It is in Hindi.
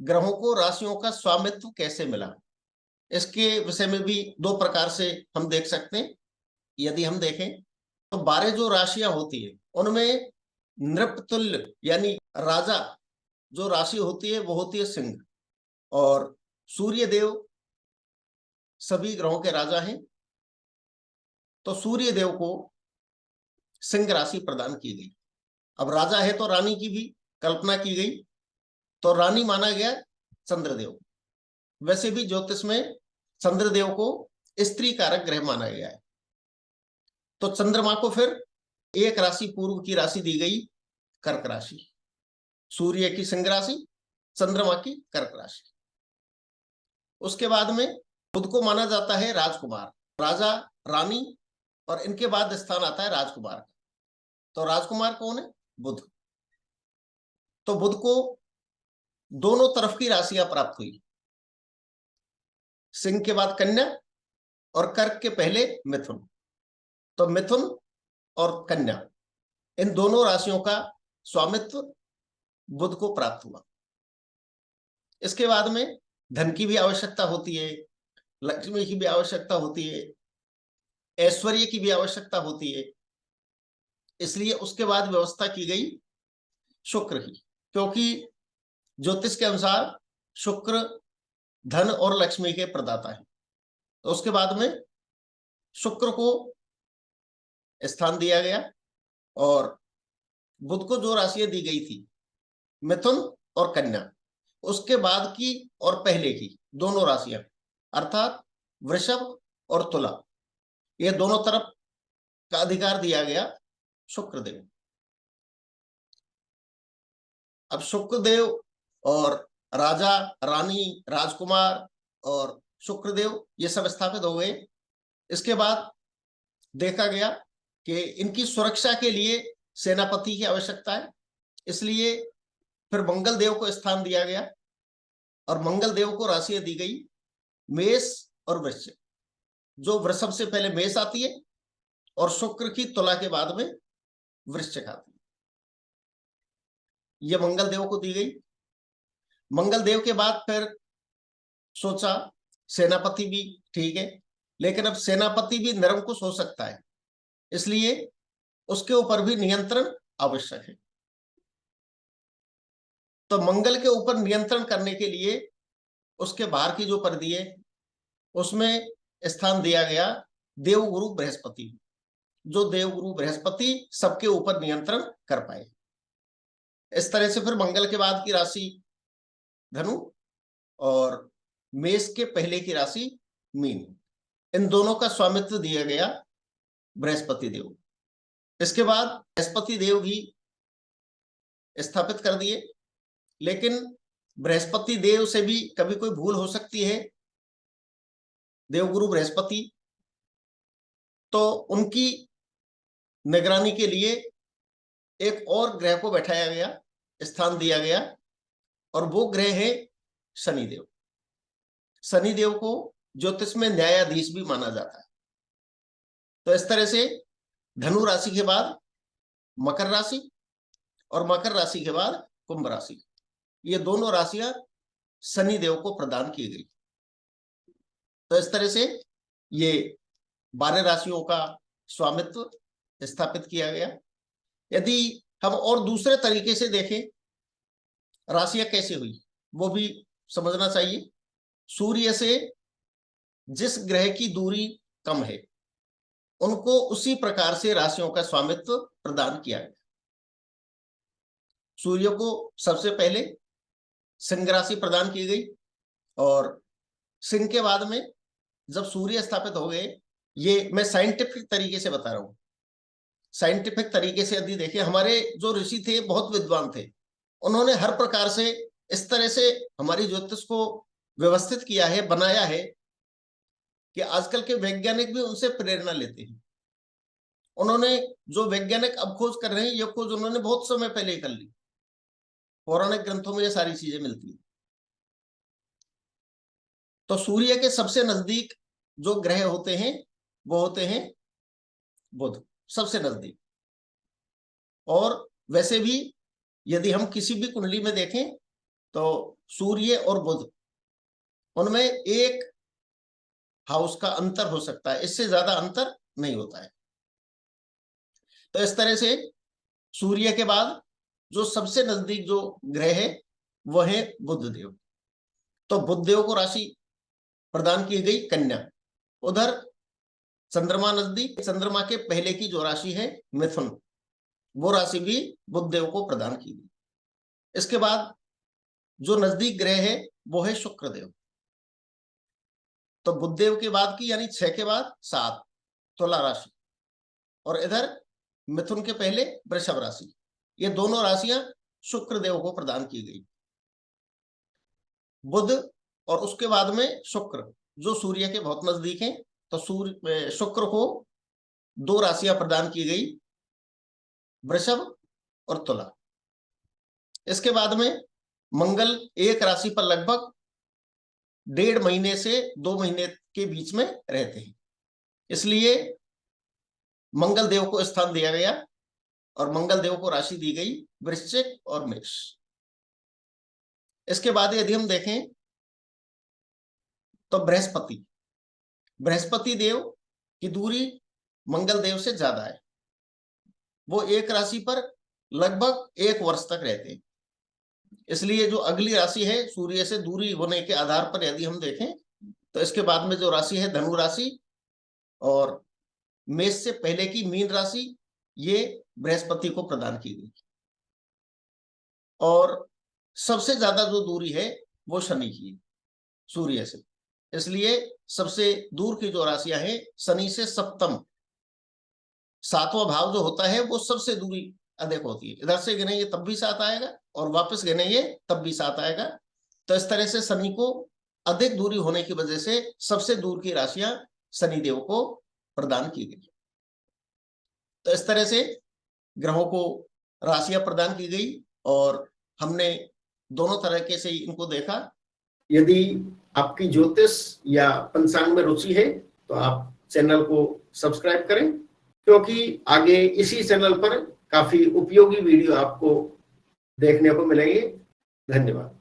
ग्रहों को राशियों का स्वामित्व कैसे मिला, इसके विषय में भी दो प्रकार से हम देख सकते हैं। यदि हम देखें तो 12 जो राशियां होती है उनमें नृपतुल्य यानी राजा जो राशि होती है वो होती है सिंह, और सूर्य देव सभी ग्रहों के राजा हैं। तो सूर्य देव को सिंह राशि प्रदान की गई। अब राजा है तो रानी की भी कल्पना की गई, तो रानी माना गया चंद्रदेव। वैसे भी ज्योतिष में चंद्रदेव को स्त्री कारक ग्रह माना गया है। तो चंद्रमा को फिर एक राशि पूर्व की राशि दी गई, कर्क राशि। सूर्य की सिंह राशि, चंद्रमा की कर्क राशि। उसके बाद में बुध को माना जाता है राजकुमार, राजा, रानी, और इनके बाद स्थान आता है राजकुमार का। तो राजकुमार कौन है? बुध। तो बुध को दोनों तरफ की राशियां प्राप्त हुई, सिंह के बाद कन्या और कर्क के पहले मिथुन। तो मिथुन और कन्या इन दोनों राशियों का स्वामित्व बुध को प्राप्त हुआ। इसके बाद में धन की भी आवश्यकता होती है, लक्ष्मी की भी आवश्यकता होती है, ऐश्वर्य की भी आवश्यकता होती है। इसलिए उसके बाद व्यवस्था की गई शुक्र की, क्योंकि ज्योतिष के अनुसार शुक्र धन और लक्ष्मी के प्रदाता है। तो उसके बाद में शुक्र को स्थान दिया गया, और बुध को जो राशियां दी गई थी मिथुन और कन्या, उसके बाद की और पहले की दोनों राशियां अर्थात वृषभ और तुला, ये दोनों तरफ का अधिकार दिया गया शुक्रदेव। अब शुक्रदेव और राजा, रानी, राजकुमार और शुक्रदेव ये सब स्थापित हो गए। इसके बाद देखा गया कि इनकी सुरक्षा के लिए सेनापति की आवश्यकता है, इसलिए फिर मंगल देव को स्थान दिया गया, और मंगल देव को राशियां दी गई मेष और वृश्चिक। जो वृषभ से पहले मेष आती है और शुक्र की तुला के बाद में वृश्चिक आती है, ये मंगल देव को दी गई। मंगल देव के बाद फिर सोचा सेनापति भी ठीक है, लेकिन अब सेनापति भी निरंकुश हो सकता है, इसलिए उसके ऊपर भी नियंत्रण आवश्यक है। तो मंगल के ऊपर नियंत्रण करने के लिए उसके बाहर की जो परिधि है उसमें स्थान दिया गया देवगुरु बृहस्पति, जो देवगुरु बृहस्पति सबके ऊपर नियंत्रण कर पाए। इस तरह से फिर मंगल के बाद की राशि धनु और मेष के पहले की राशि मीन, इन दोनों का स्वामित्व दिया गया बृहस्पति देव। इसके बाद बृहस्पति देव भी स्थापित कर दिए, लेकिन बृहस्पति देव से भी कभी कोई भूल हो सकती है। देवगुरु बृहस्पति, तो उनकी निगरानी के लिए एक और ग्रह को बैठाया गया, स्थान दिया गया, और वो ग्रह है शनिदेव। शनिदेव को ज्योतिष में न्यायाधीश भी माना जाता है। तो इस तरह से धनु राशि के बाद मकर राशि और मकर राशि के बाद कुंभ राशि, ये दोनों राशियां शनिदेव को प्रदान की गई। तो इस तरह से ये 12 राशियों का स्वामित्व स्थापित किया गया। यदि हम और दूसरे तरीके से देखें राशियां कैसे हुई, वो भी समझना चाहिए। सूर्य से जिस ग्रह की दूरी कम है उनको उसी प्रकार से राशियों का स्वामित्व प्रदान किया गया। सूर्य को सबसे पहले सिंह राशि प्रदान की गई, और सिंह के बाद में जब सूर्य स्थापित हो गए, ये मैं साइंटिफिक तरीके से बता रहा हूं। साइंटिफिक तरीके से यदि देखें, हमारे जो ऋषि थे बहुत विद्वान थे, उन्होंने हर प्रकार से इस तरह से हमारी ज्योतिष को व्यवस्थित किया है, बनाया है, कि आजकल के वैज्ञानिक भी उनसे प्रेरणा लेते हैं। उन्होंने जो वैज्ञानिक अब खोज कर रहे हैं, ये खोज उन्होंने बहुत समय पहले कर ली। पौराणिक ग्रंथों में ये सारी चीजें मिलती हैं। तो सूर्य के सबसे नजदीक जो ग्रह होते हैं वो होते हैं बुध, सबसे नजदीक। और वैसे भी यदि हम किसी भी कुंडली में देखें तो सूर्य और बुध, उनमें एक हाउस का अंतर हो सकता है, इससे ज्यादा अंतर नहीं होता है। तो इस तरह से सूर्य के बाद जो सबसे नजदीक जो ग्रह है वह है बुधदेव। तो बुधदेव को राशि प्रदान की गई कन्या। उधर चंद्रमा नजदीक, चंद्रमा के पहले की जो राशि है मिथुन, वो राशि भी बुधदेव को प्रदान की गई। इसके बाद जो नजदीक ग्रह है वो है शुक्रदेव। तो बुधदेव के बाद की यानी 6 के बाद 7 तुला राशि, और इधर मिथुन के पहले वृषभ राशि। ये दोनों राशियां शुक्रदेव को प्रदान की गई। बुध और उसके बाद में शुक्र, जो सूर्य के बहुत नजदीक हैं, तो शुक्र को 2 राशियां प्रदान की गई, वृषभ और तुला। इसके बाद में मंगल एक राशि पर लगभग 1.5 महीने से 2 महीने के बीच में रहते हैं, इसलिए मंगल देव को स्थान दिया गया और मंगल देव को राशि दी गई वृश्चिक और मेष। इसके बाद यदि हम देखें तो बृहस्पति देव की दूरी मंगल देव से ज्यादा है, वो एक राशि पर लगभग 1 वर्ष तक रहते हैं। इसलिए जो अगली राशि है सूर्य से दूरी होने के आधार पर यदि हम देखें तो इसके बाद में जो राशि है धनु राशि और मेष से पहले की मीन राशि, ये बृहस्पति को प्रदान की गई। और सबसे ज्यादा जो दूरी है वो शनि की है सूर्य से, इसलिए सबसे दूर की जो राशियां हैं शनि से सप्तम 7वां भाव जो होता है वो सबसे दूरी अधिक होती है। इधर से गिनेंगे तब भी 7 आएगा और वापस गिनेंगे तब भी 7 आएगा। तो इस तरह से शनि को अधिक दूरी होने की वजह से सबसे दूर की राशियां शनिदेव को प्रदान की गई। तो इस तरह से ग्रहों को राशियां प्रदान की गई और हमने दोनों तरीके से इनको देखा। यदि आपकी ज्योतिष या पंचांग में रुचि है तो आप चैनल को सब्सक्राइब करें, क्योंकि आगे इसी चैनल पर काफी उपयोगी वीडियो आपको देखने को मिलेंगे। धन्यवाद।